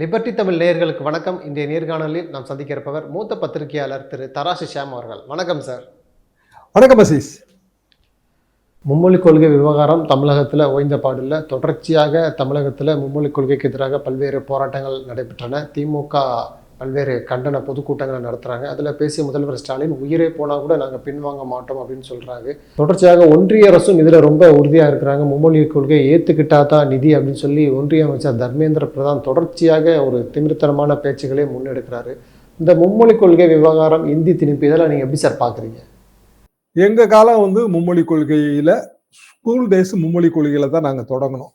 Liberty Tamil நேயர்களுக்கு வணக்கம். இன்றைய நேர்காணலில் நாம் சந்திக்க இருப்பவர் மூத்த பத்திரிகையாளர் திரு தராசு ஷியாம் அவர்கள். வணக்கம் சார். வணக்கம் அசீஸ். மும்மொழி கொள்கை விவகாரம் தமிழகத்தில் ஓய்ந்த பாடில்லை. தொடர்ச்சியாக தமிழகத்தில் மும்மொழி கொள்கைக்கு எதிராக பல்வேறு போராட்டங்கள் நடைபெற்றன. திமுக பல்வேறு கண்டன பொதுக்கூட்டங்களை நடத்துகிறாங்க. அதில் பேசிய முதல்வர் ஸ்டாலின் உயிரே போனால் கூட நாங்கள் பின்வாங்க மாட்டோம் அப்படின்னு சொல்கிறாங்க. தொடர்ச்சியாக ஒன்றிய அரசும் இதில் ரொம்ப உறுதியாக இருக்கிறாங்க. மும்மொழி கொள்கையை ஏற்றுக்கிட்டா தான் நிதி அப்படின்னு சொல்லி ஒன்றிய அமைச்சர் தர்மேந்திர பிரதான் தொடர்ச்சியாக ஒரு திமிர்த்தனமான பேச்சுகளே முன்னெடுக்கிறாரு. இந்த மும்மொழி கொள்கை விவகாரம், இந்தி திணிப்பு, இதெல்லாம் நீங்கள் எப்படி சார் பார்க்குறீங்க? எங்கள் காலம் மும்மொழி கொள்கையில் ஸ்கூல் டேஸ் மும்மொழி கொள்கையில் தான் நாங்கள் தொடங்கணும்.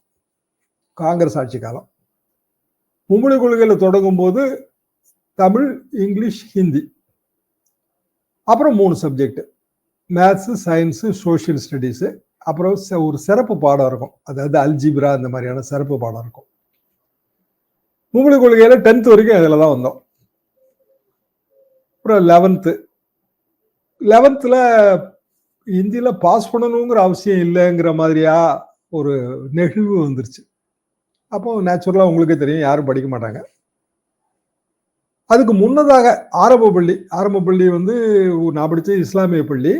காங்கிரஸ் ஆட்சி காலம் மும்மொழி கொள்கையில் தொடங்கும் போது தமிழ், இங்கிலீஷ், ஹிந்தி, அப்புறம் 3 subject, maths, science, social studies, அப்புறம் ஒரு சிறப்பு பாடம் இருக்கும், அதாவது அல்ஜிப்ரா, இந்த மாதிரியான சிறப்பு பாடம் இருக்கும். மும்மொழி கொள்கையில் 10th வரைக்கும் அதில் தான் வந்தோம். அப்புறம் 11th ஹிந்தியில் பாஸ் பண்ணணுங்கிற அவசியம் இல்லைங்கிற மாதிரியா ஒரு நெகிழ்வு வந்துருச்சு. அப்போ நேச்சுரலாக உங்களுக்கே தெரியும், யாரும் படிக்க மாட்டாங்க. அதுக்கு முன்னதாக ஆரம்ப பள்ளி நான் படித்த இஸ்லாமிய பள்ளி.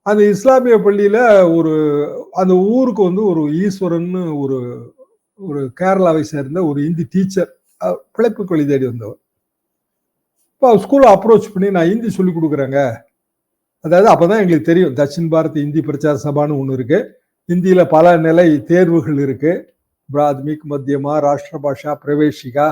அந்த இஸ்லாமிய பள்ளியில் அந்த ஊருக்கு ஒரு ஈஸ்வரன் ஒரு கேரளாவை சேர்ந்த ஒரு ஹிந்தி டீச்சர் பிழைப்புக்கு வழி தேடி வந்தவர். இப்போ ஸ்கூலை அப்ரோச் பண்ணி நான் ஹிந்தி சொல்லிக் கொடுக்குறேங்க. அதாவது அப்போதான் எங்களுக்கு தெரியும், தட்சின் பாரத் ஹிந்தி பிரச்சார சபான்னு ஒன்று இருக்கு. ஹிந்தியில் பல நிலை தேர்வுகள் இருக்கு. பிராத்மிக், மத்தியமா, ராஷ்டிர பாஷா, பிரவேஷிகா,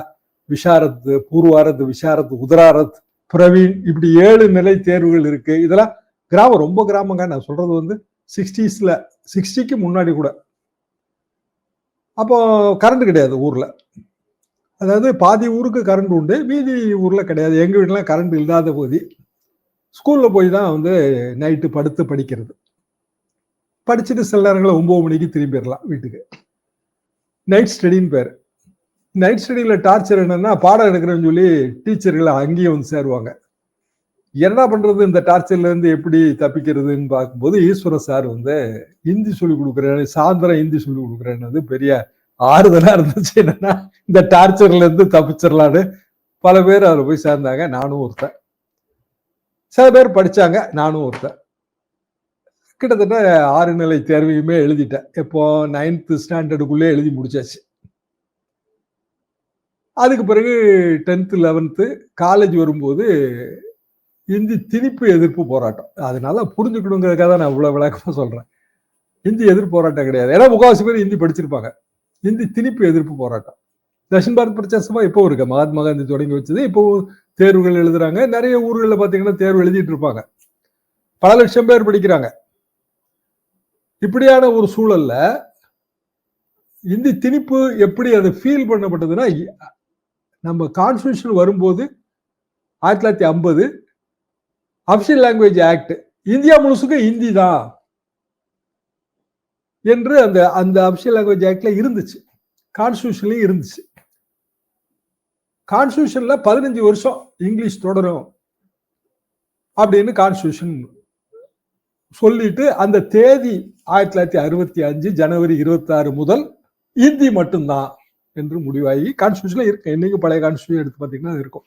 விஷாரத், பூர்வாரத், விஷாரத், உதராரத், பிரவீன், இப்படி 7 நிலை தேர்வுகள் இருக்கு. இதெல்லாம் கிராமம், ரொம்ப கிராமங்க. நான் சொல்றது 60க்கு முன்னாடி கூட. அப்போ கரண்ட் கிடையாது ஊர்ல. அதாவது பாதி ஊருக்கு கரண்ட் உண்டு, மீதி ஊர்ல கிடையாது. எங்க வீட்டுலாம் கரண்ட் இல்லாத போது ஸ்கூல்ல போய் தான் நைட்டு படுத்து படிக்கிறது. படிச்சுட்டு சில நேரங்களில் 9 மணிக்கு திரும்பிடலாம் வீட்டுக்கு. நைட் ஸ்டடின்னு பேர். நைட் ஸ்டடியில் டார்ச்சர் என்னன்னா, பாடம் எடுக்கிறேன்னு சொல்லி டீச்சர்களை அங்கேயும் சேருவாங்க. என்ன பண்றது, இந்த டார்ச்சர்ல இருந்து எப்படி தப்பிக்கிறதுன்னு பார்க்கும்போது ஈஸ்வர சார் ஹிந்தி சொல்லி கொடுக்குறேன், சாயந்தரம் ஹிந்தி சொல்லி கொடுக்குறேன்னு பெரிய ஆறுதலா இருந்துச்சு. என்னன்னா, இந்த டார்ச்சர்ல இருந்து தப்பிச்சிடலான்னு பல பேர் அதில் போய் சேர்ந்தாங்க. நானும் ஒருத்தன். சில பேர் படிச்சாங்க, நானும் ஒருத்தன். கிட்டத்தட்ட 6 நிலை தேர்வையுமே எழுதிட்டேன். இப்போ 9th ஸ்டாண்டர்டுக்குள்ளே எழுதி முடிச்சாச்சு. அதுக்கு பிறகு 10th 11th காலேஜ் வரும்போது ஹிந்தி திணிப்பு எதிர்ப்பு போராட்டம். அதனால புரிஞ்சுக்கணுங்கிறதுக்காக தான் நான் இவ்வளவு விளக்கமா சொல்றேன். ஹிந்தி எதிர்ப்பு போராட்டம் கிடையாது, ஏன்னா முக்கால்வாசி பேர் ஹிந்தி படிச்சிருப்பாங்க. ஹிந்தி திணிப்பு எதிர்ப்பு போராட்டம். தட்சின் பாரத் பிரச்சார சபா இப்போ இருக்கு, மகாத்மா காந்தி தொடங்கி வச்சது. இப்போ தேர்வுகள் எழுதுறாங்க. நிறைய ஊர்களில் பார்த்தீங்கன்னா தேர்வு எழுதிட்டு இருப்பாங்க. பல லட்சம் பேர் படிக்கிறாங்க. இப்படியான ஒரு சூழல்ல ஹிந்தி திணிப்பு எப்படி அது ஃபீல் பண்ணப்பட்டதுன்னா, நம்ம கான்ஸ்டிடியூஷன் வரும்போது 1950 அபிஷியல் லாங்குவேஜ் ஆக்ட், இந்தியா முழுசுக்கு ஹிந்தி தான் என்று அந்த அபிஷியல் லாங்குவேஜ் ஆக்ட்ல இருந்துச்சு, கான்ஸ்டிடியூஷன்லயும் இருந்துச்சு. கான்ஸ்டிடியூஷன்ல 15 வருஷம் இங்கிலீஷ் தொடரும் அப்படின்னு கான்ஸ்டிடியூஷன் சொல்லிட்டு, அந்த தேதி 1965 ஜனவரி 26 முதல் ஹிந்தி மட்டும்தான் என்று முடிவாகி கான்ஸ்டிடியூஷன்ல இருக்கு. இன்னைக்கு பழைய கான்ஸ்டிடியூஷன் எடுத்து பார்த்தீங்கன்னா இருக்கும்.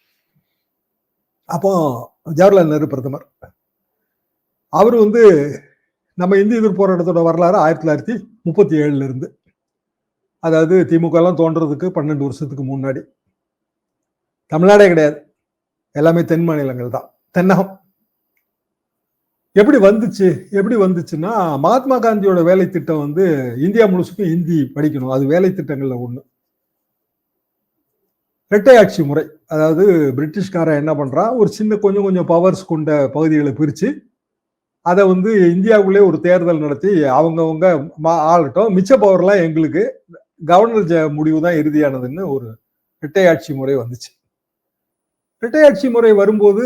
அப்போ ஜவஹர்லால் நேரு பிரதமர். அவர் நம்ம இந்தி எதிர்ப்பு போராட்டத்தோட வரலாறு 1937 இருந்து, அதாவது திமுக எல்லாம் தோன்றதுக்கு 12 வருஷத்துக்கு முன்னாடி. தமிழ்நாடே கிடையாது, எல்லாமே தென் மாநிலங்கள் தான், தென்னகம். எப்படி வந்துச்சுன்னா, மகாத்மா காந்தியோட வேலை திட்டம் இந்தியா முழுசுக்கும் ஹிந்தி படிக்கணும். அது வேலை திட்டங்கள்ல ஒண்ணு. இரட்டை ஆட்சி முறை, அதாவது பிரிட்டிஷ்காரன் என்ன பண்றான், ஒரு சின்ன கொஞ்சம் பவர்ஸ் கொண்ட பகுதிகளை பிரிச்சு அதை இந்தியாவுக்குள்ளே ஒரு தேர்தல் நடத்தி அவங்கவுங்க ஆளட்டும், மிச்ச பவர்லாம் எங்களுக்கு, கவர்னர் முடிவு தான் இறுதியானதுன்னு ஒரு இரட்டை ஆட்சி முறை வந்துச்சு. இரட்டை ஆட்சி முறை வரும்போது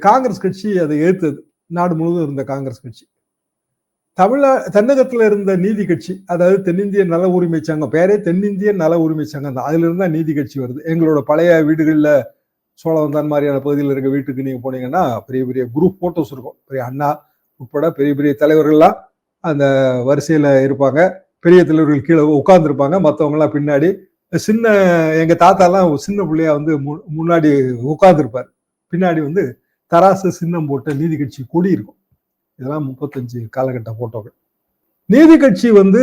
காங்கிரஸ் கட்சி அதை ஏற்றது. நாடு முழுவதும் இருந்த காங்கிரஸ் கட்சி. தென்னகத்துல இருந்த நீதி கட்சி, அதாவது தென்னிந்திய நல உரிமை சங்கம், பேரே தென்னிந்திய நல உரிமை சங்கம் தான், அதுல இருந்தா நீதி கட்சி வருது. எங்களோட பழைய வீடுகள்ல, சோழவந்தான் மாதிரியான பகுதியில் இருக்க வீட்டுக்கு நீங்க போனீங்கன்னா பெரிய பெரிய குரூப் போட்டோஸ் இருக்கும். பெரிய அண்ணா உட்பட பெரிய பெரிய தலைவர்கள்லாம் அந்த வரிசையில இருப்பாங்க. பெரிய தலைவர்கள் கீழே உட்கார்ந்துருப்பாங்க, மற்றவங்க எல்லாம் பின்னாடி. சின்ன எங்க தாத்தாலாம் சின்ன பிள்ளையா வந்து முன்னாடி உட்கார்ந்துருப்பார், பின்னாடி வந்து தராசு சின்னம் போட்ட நீதி கட்சி கொடி இருக்கும். இதெல்லாம் 35 காலகட்ட போட்டோகள். நீதி கட்சி வந்து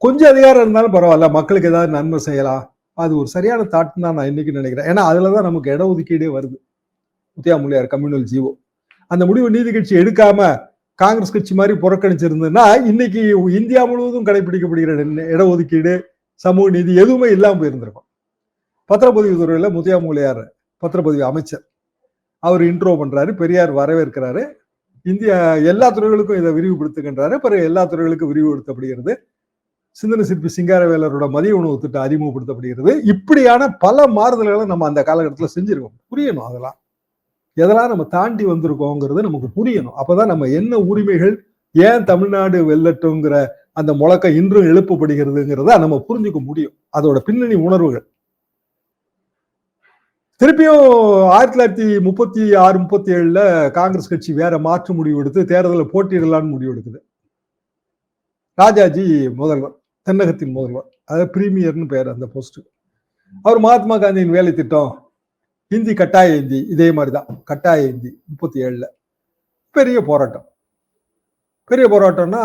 கொஞ்சம் அதிகாரம் இருந்தாலும் பரவாயில்ல, மக்களுக்கு ஏதாவது நன்மை செய்யலாம், அது ஒரு சரியான தாட் தான் நான் இன்னைக்கு நினைக்கிறேன். ஏன்னா அதுலதான் நமக்கு இடஒதுக்கீடே வருது. முத்தியாமுலியார் கம்யூனல் ஜீவோ அந்த முடிவு நீதி கட்சி எடுக்காம காங்கிரஸ் கட்சி மாதிரி புறக்கணிச்சிருந்ததுன்னா இன்னைக்கு இந்தியா முழுவதும் கடைபிடிக்கப்படுகிற இடஒதுக்கீடு, சமூக நீதி எதுவுமே இல்லாம போயிருந்திருக்கும். பத்திரப்பதிவு துறையில முத்தியாமுலியார் பத்திரப்பதிவு அமைச்சர், அவர் இன்ட்ரோ பண்றாரு, பெரியார் வரவேற்கிறாரு, இந்தியா எல்லா துறைகளுக்கும் இதை விரிவுபடுத்துகின்றாரு. பிறகு எல்லா துறைகளுக்கும் விரிவுபடுத்தப்படுகிறது. சிந்தனை சிற்பி சிங்காரவேலரோட மதிய உணவு திட்டம் அறிமுகப்படுத்தப்படுகிறது. இப்படியான பல மாறுதல்களை நம்ம அந்த காலகட்டத்தில் செஞ்சிருக்கோம். புரியணும், அதெல்லாம் எதெல்லாம் நம்ம தாண்டி வந்திருக்கோங்கிறது நமக்கு புரியணும். அப்பதான் நம்ம என்ன உரிமைகள், ஏன் தமிழ்நாடு வெல்லட்டுங்கிற அந்த முழக்கம் இன்றும் எழுப்பப்படுகிறதுங்கிறத நம்ம புரிஞ்சுக்க முடியும், அதோட பின்னணி உணர்வுகள். திருப்பியும் 1936, 37 காங்கிரஸ் கட்சி வேற மாற்று முடிவு எடுத்து தேர்தலில் போட்டியிடலான்னு முடிவு எடுக்குது. ராஜாஜி முதல்வர், தென்னகத்தின் முதல்வர், அதாவது பிரீமியர்னு பேர் அந்த போஸ்ட். அவர் மகாத்மா காந்தியின் வேலை திட்டம், ஹிந்தி கட்டாய ஹிந்தி, இதே மாதிரிதான் கட்டாய ஹிந்தி 37 பெரிய போராட்டம். பெரிய போராட்டம்னா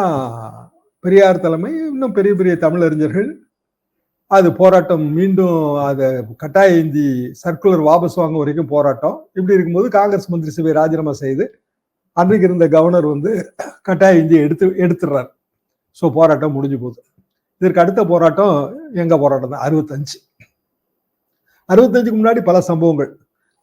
பெரியார் தலைமை, இன்னும் பெரிய பெரிய தமிழறிஞர்கள் அது போராட்டம், மீண்டும் அதை கட்டாய ஹிந்தி சர்க்குலர் வாபஸ் வாங்க வரைக்கும் போராட்டம். இப்படி இருக்கும்போது காங்கிரஸ் மந்திரி சபை ராஜினாமா செய்து அன்றைக்கு இருந்த கவர்னர் வந்து கட்டாய ஹிந்தியை எடுத்துடுறாரு. ஸோ போராட்டம் முடிஞ்சு போகுது. இதற்கு அடுத்த போராட்டம் எங்க போராட்டம் தான் 65. 65க்கு முன்னாடி பல சம்பவங்கள்.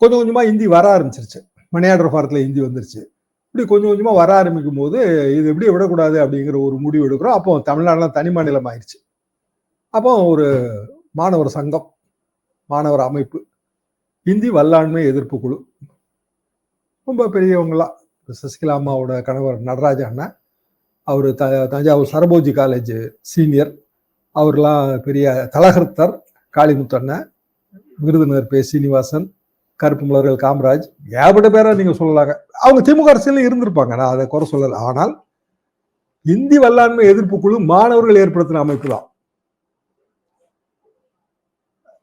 கொஞ்சம் கொஞ்சமா ஹிந்தி வர ஆரம்பிச்சிருச்சு, மணியாடர் ஃபாரத்தில் ஹிந்தி வந்துருச்சு. இப்படி கொஞ்சம் கொஞ்சமா வர ஆரம்பிக்கும் போது இது எப்படி விடக்கூடாது அப்படிங்கிற ஒரு முடிவு எடுக்கிறோம். அப்போ தமிழ்நாடுலாம் தனி மாநிலம் ஆயிடுச்சு. அப்போ ஒரு மாணவர் சங்கம், மாணவர் அமைப்பு, இந்தி வல்லாண்மை எதிர்ப்பு குழு, ரொம்ப பெரியவங்களாம், சசிகலா அம்மாவோட கணவர் நடராஜ அண்ணன், அவர் தஞ்சாவூர் சரபோஜி காலேஜ் சீனியர், அவர்லாம் பெரிய தலகர்த்தர் காளிமுத்து அண்ணன், விருதுநகர் பே சீனிவாசன், கருப்பு மலர்கள் காமராஜ், ஏகப்பட்ட பேரை நீங்க சொல்லலாங்க. அவங்க திமுக அரசியல் இருந்திருப்பாங்க, நான் அதை குறை சொல்லல. ஆனால் இந்தி வல்லாண்மை எதிர்ப்பு குழு மாணவர்கள் ஏற்படுத்தின அமைப்பு தான்.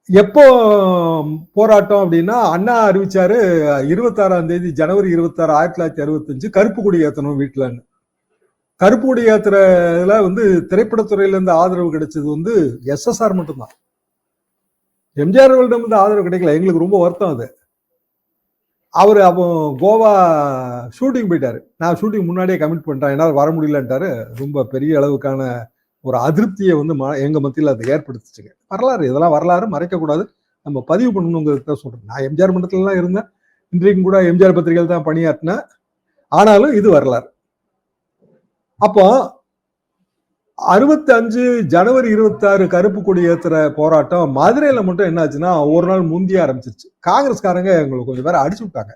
எப்போ போராட்டம் அப்படின்னா, அண்ணா அறிவிச்சாரு 26ஆம் தேதி ஜனவரி 26, 1965 கருப்பு கொடி ஏற்றணும் வீட்டுலன்னு. கருப்பு கொடி ஏத்துறதுல வந்து திரைப்படத்துறையில இருந்து ஆதரவு கிடைச்சது வந்து SSR மட்டும்தான். எம்ஜிஆர் அவர்களிடம் இருந்து ஆதரவு கிடைக்கல. எங்களுக்கு ரொம்ப வருத்தம் அது. அவரு அப்போ கோவா ஷூட்டிங் போயிட்டாரு. நான் ஷூட்டிங் முன்னாடியே கமிட் பண்ணிட்டேன், என்னால் வர முடியலன்ட்டாரு. ரொம்ப பெரிய அளவுக்கான ஒரு அதிருப்தியை வந்து எங்க மத்தியில் அதை ஏற்படுத்திச்சுங்க. வரலாறு, இதெல்லாம் வரலாறு மறைக்கக்கூடாது, நம்ம பதிவு பண்ணணுங்கிறது தான் சொல்றேன். நான் எம்ஜிஆர் மன்றத்துலலாம் இருந்தேன், இன்றைக்கும் கூட எம்ஜிஆர் பத்திரிகையில் தான் பணியாற்றினேன். ஆனாலும் இது வரலாறு. அப்போ 65 ஜனவரி 26 கருப்பு கொடி ஏத்துற போராட்டம் மதுரையில மட்டும் என்ன ஆச்சுன்னா, ஒரு நாள் முந்திய ஆரம்பிச்சிருச்சு. காங்கிரஸ்காரங்க எங்களுக்கு கொஞ்சம் பேரை அடிச்சு விட்டாங்க.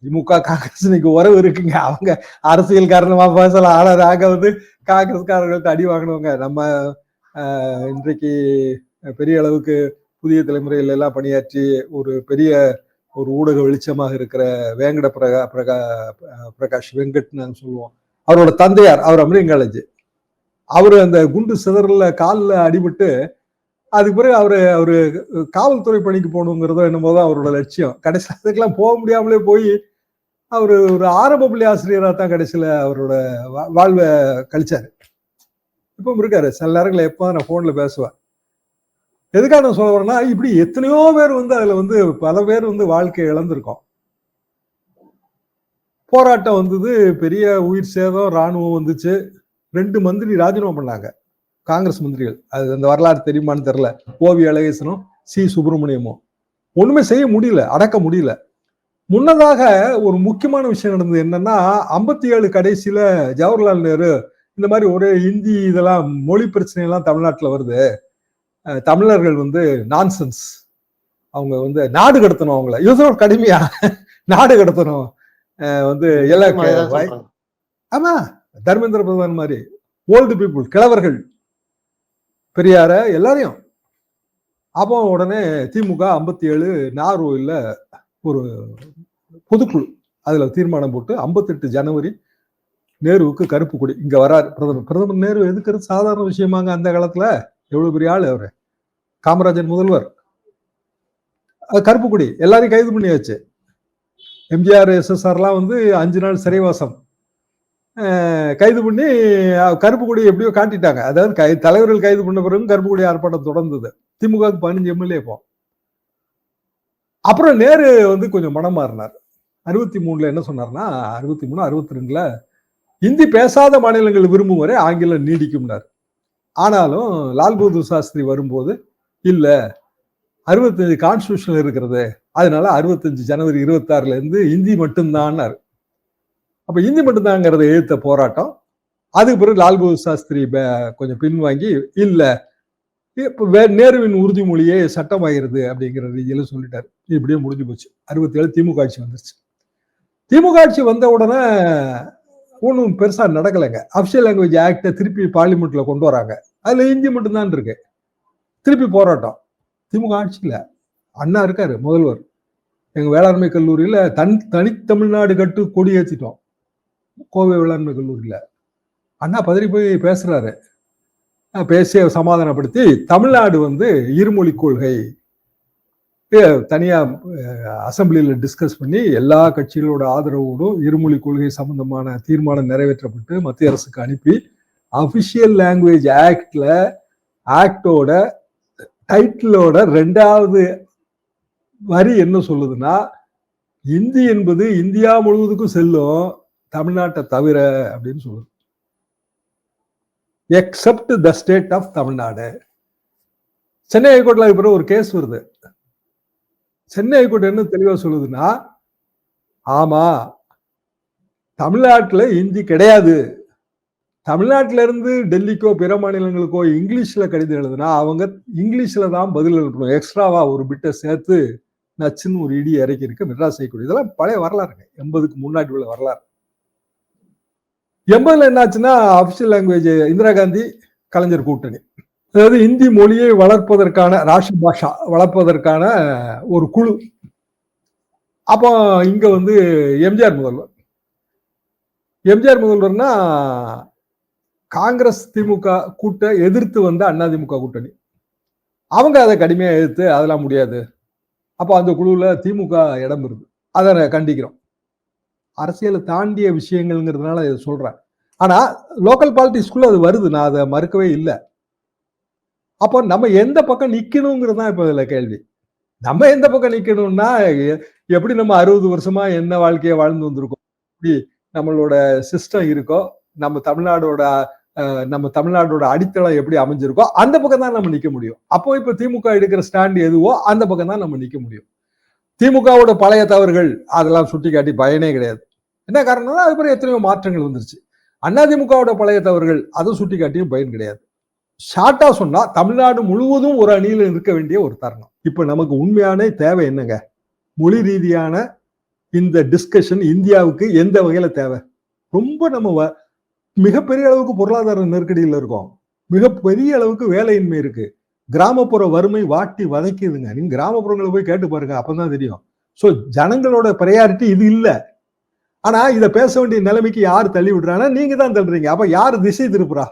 திமுக காங்கிரஸ் இன்னைக்கு உறவு இருக்குங்க, அவங்க அரசியல் காரணமா பேசலாம். ஆனா நாங்க வந்து காங்கிரஸ்காரர்கள்ட்ட அடி வாங்கினவங்க. நம்ம இன்றைக்கு பெரிய அளவுக்கு புதிய தலைமுறையில எல்லாம் பணியாற்றி ஒரு பெரிய ஒரு ஊடக வெளிச்சமாக இருக்கிற வேங்கட பிரகாஷ் வெங்கட்னு சொல்லுவோம், அவரோட தந்தையார், அவர் அமெரிக்கன் காலேஜ், அவரு அந்த குண்டு சிதறல காலில் அடிபட்டு அதுக்கு பிறகு அவரு காவல்துறை பணிக்கு போகணுங்கிறதோ என்னமோதான் அவரோட லட்சியம். கடைசியில் அதுக்கெல்லாம் போக முடியாமலே போய் அவரு ஒரு ஆரம்ப பள்ளி ஆசிரியராக தான் கடைசியில அவரோட வாழ்வை கழிச்சாரு. இப்போ இருக்காரு. சில நேரங்களில் எப்போ நான் போன்ல பேசுவேன். எதுக்காக நான் சொல்ல வரேன்னா, இப்படி எத்தனையோ பேர் வந்து அதுல வந்து பல பேர் வந்து வாழ்க்கையை இழந்திருக்கோம். போராட்டம் வந்தது, பெரிய உயிர் சேதம், ராணுவம் வந்துச்சு. 2 மந்திரி ராஜினாமா பண்ணாங்க, காங்கிரஸ் மந்திரிகள். அது அந்த வரலாறு தெரியுமான்னு தெரியல. ஓவி அழகேசனும் சி சுப்பிரமணியமும். ஒண்ணுமே செய்ய முடியல, அடக்க முடியல. முன்னதாக ஒரு முக்கியமான விஷயம் நடந்தது என்னன்னா, 57 கடைசியில ஜவஹர்லால் நேரு இந்த மாதிரி ஒரே ஹிந்தி இதெல்லாம் மொழி பிரச்சனை எல்லாம் தமிழ்நாட்டில் வருது, தமிழர்கள் வந்து நான்சென்ஸ், அவங்க வந்து நாடு கடத்தணும், அவங்கள யூசோ கடுமையா நாடு கடத்தணும் வந்து எல்லாம். ஆமா, தர்மேந்திர பிரதான் மாதிரி ஓல்டு பீப்புள், கிழவர்கள், பெரியார எல்லாரையும். அப்போ உடனே திமுக 57 நார்வேல ஒரு பொதுக்குழு, அதுல தீர்மானம் போட்டு 58 ஜனவரி நேருவுக்கு கருப்பு கொடி. இங்க வராரு பிரதமர் நேரு. எதுக்கு? சாதாரண விஷயமாங்க அந்த காலத்துல, எவ்வளவு பெரிய ஆளு அவரு. காமராஜர் முதல்வர், கருப்பு கொடி எல்லாரையும் கைது பண்ணியாச்சு. எம்ஜிஆர் எஸ்எஸ்ஆர்லாம் வந்து 5 நாள் சிறைவாசம் கைது பண்ணி கருப்பு கொடி எப்படியோ காட்டிட்டாங்க. அதாவது தலைவர்கள் கைது பண்ண பிறகு கருப்பு கொடி ஆர்ப்பாட்டம் தொடர்ந்தது. திமுகவுக்கு 15 எம்எல்ஏ இப்போ. அப்புறம் நேரு வந்து கொஞ்சம் மனம் மாறினார். 63 என்ன சொன்னார்னா 63 62ல இந்தி பேசாத மாநிலங்கள் விரும்பும் வரை ஆங்கிலம் நீடிக்கும்னார். ஆனாலும் லால் பகதூர் சாஸ்திரி வரும்போது இல்ல 65 கான்ஸ்டியூஷன் இருக்கிறது, அதனால 65 ஜனவரி 26ல இருந்து இந்தி மட்டும்தான். அப்ப இந்தி மட்டும்தாங்கிறத எழுத்த போராட்டம். அதுக்கு பிறகு லால் பகதூர் சாஸ்திரி கொஞ்சம் பின்வாங்கி இல்ல நேருவின் உறுதிமொழியே சட்டமாகிறது அப்படிங்கிற ரீதியில சொல்லிட்டாரு. இப்படியே முடிஞ்சு போச்சு. 67 திமுக ஆட்சி வந்துருச்சு. திமுக ஆட்சி வந்த உடனே ஒன்றும் பெருசா நடக்கலைங்க. அபிஷியல் லாங்குவேஜ் ஆக்டை திருப்பி பார்லிமெண்ட்ல கொண்டு வராங்க. அதுல இந்தி மட்டும்தான் இருக்கு. திருப்பி போராட்டம். திமுக ஆட்சியில அண்ணா இருக்காரு முதல்வர். எங்க வேளாண்மை கல்லூரியில தனித்தமிழ்நாடு கட்டு கொடி ஏற்றிட்டோம். கோவை வேளாண்மை கல்லூரியில அண்ணா பதறி போய் பேசுறாரு. பேசிய சமாதானப்படுத்தி தமிழ்நாடு வந்து இருமொழி கொள்கை தனியா அசம்பிளியில டிஸ்கஸ் பண்ணி எல்லா கட்சிகளோட ஆதரவோடும் இருமொழி கொள்கை சம்பந்தமான தீர்மானம் நிறைவேற்றப்பட்டு மத்திய அரசுக்கு அனுப்பி அபிஷியல் லாங்குவேஜ் ஆக்டோட டைட்டிலோட 2வது வரி என்ன சொல்லுதுன்னா இந்தி என்பது இந்தியா முழுவதுக்கும் செல்லும், தமிழ்நாட்டை தவிர அப்படின்னு சொல்லுது. Except the state of Tamil Nadu. Chennai ஹைகோர்ட்ல பிறகு ஒரு கேஸ் வருது. சென்னை ஹைகோர்ட் என்ன தெளிவா சொல்லுதுன்னா ஆமா தமிழ்நாட்டுல இந்தி கிடையாது, தமிழ்நாட்டில இருந்து டெல்லிக்கோ பிற மாநிலங்களுக்கோ இங்கிலீஷ்ல கடிதம் எழுதுனா அவங்க இங்கிலீஷ்ல தான் பதில் எழுதணும். எக்ஸ்ட்ராவா ஒரு பிட்டை சேர்த்து நச்சுன்னு ஒரு இடி இறக்கி இருக்கு மெட்ராஸ் ஹைகோர்ட். இதெல்லாம் பழைய வரலாறுங்க, 80க்கு முன்னாடி உள்ள வரலாறு. 80ல என்னாச்சுன்னா அபிஷியல் லாங்குவேஜ் இந்திரா காந்தி கலைஞர் கூட்டணி, அதாவது இந்தி மொழியை வளர்ப்பதற்கான ராஷ்டிர பாஷா வளர்ப்பதற்கான ஒரு குழு. அப்போ இங்க வந்து எம்ஜிஆர் முதல்வர்னா காங்கிரஸ் திமுக கூட்ட எதிர்த்து வந்த அதிமுக கூட்டணி. அவங்க அதை கடுமையா எதிர்த்து அதெல்லாம் முடியாது. அப்போ அந்த குழுவுல திமுக இடம் இருக்கு. அதை கண்டிக்கிறோம். அரசியலை தாண்டிய விஷயங்கள்ங்கிறதுனால இதை சொல்றேன். ஆனா லோக்கல் பாலிட்டிக்ஸ்குள்ள அது வருது, நான் அதை மறுக்கவே இல்லை. அப்போ நம்ம எந்த பக்கம் நிக்கணுங்கிறது தான் இப்ப இதுல கேள்வி. நம்ம எந்த பக்கம் நிக்கணும்னா எப்படி நம்ம 60 வருஷமா என்ன வாழ்க்கையை வாழ்ந்து வந்திருக்கோம், எப்படி நம்மளோட சிஸ்டம் இருக்கோ, நம்ம தமிழ்நாடோட அடித்தளம் எப்படி அமைஞ்சிருக்கோ அந்த பக்கம் தான் நம்ம நிக்க முடியும். அப்போ இப்ப திமுக எடுக்கிற ஸ்டாண்ட் எதுவோ அந்த பக்கம் தான் நம்ம நிக்க முடியும். திமுகவோட பழைய தவறுகள் அதெல்லாம் சுட்டி காட்டி பயனே கிடையாது. என்ன காரணம்னா அது பிறகு எத்தனையோ மாற்றங்கள் வந்துருச்சு. அதிமுகவோட பழைய தவறுகள் அதை சுட்டி காட்டியும் பயன் கிடையாது. ஷார்ட்டா சொன்னா தமிழ்நாடு முழுவதும் ஒரு அணியில இருக்க வேண்டிய ஒரு தருணம். இப்ப நமக்கு உண்மையான தேவை என்னங்க? மொழி ரீதியான இந்த டிஸ்கஷன் இந்தியாவுக்கு எந்த வகையில தேவை? ரொம்ப நம்ம மிகப்பெரிய அளவுக்கு பொருளாதார நெருக்கடியில் இருக்கோம், மிகப்பெரிய அளவுக்கு வேலையின்மை இருக்கு, கிராமப்புற வறுமை வாட்டி வதைக்குதுங்க. நீங்க கிராமப்புறங்களை போய் கேட்டு பாருங்க, அப்பதான் தெரியும். சோ ஜனங்களோட பிரையாரிட்டி இது இல்ல. ஆனா இத பேச வேண்டிய நிலைமைக்கு யார் தள்ளி விடுறாங்கன்னா நீங்க தான் தள்ளுறீங்க. அப்ப யாரு திசை திருப்புறா?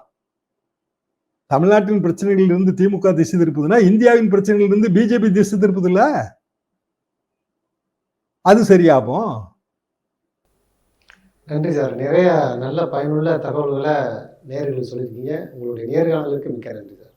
தமிழ்நாட்டின் பிரச்சனைகள் இருந்து திமுக திசை திருப்புதுன்னா இந்தியாவின் பிரச்சனைகள் இருந்து பிஜேபி திசை திருப்புது இல்ல, அது சரியாகும். நன்றி சார். நிறைய நல்ல பயனுள்ள தகவல்களை நேயர்களுக்கு சொல்லியிருக்கீங்க. உங்களுடைய நேர்காணலுக்கு மிக்க நன்றி சார்.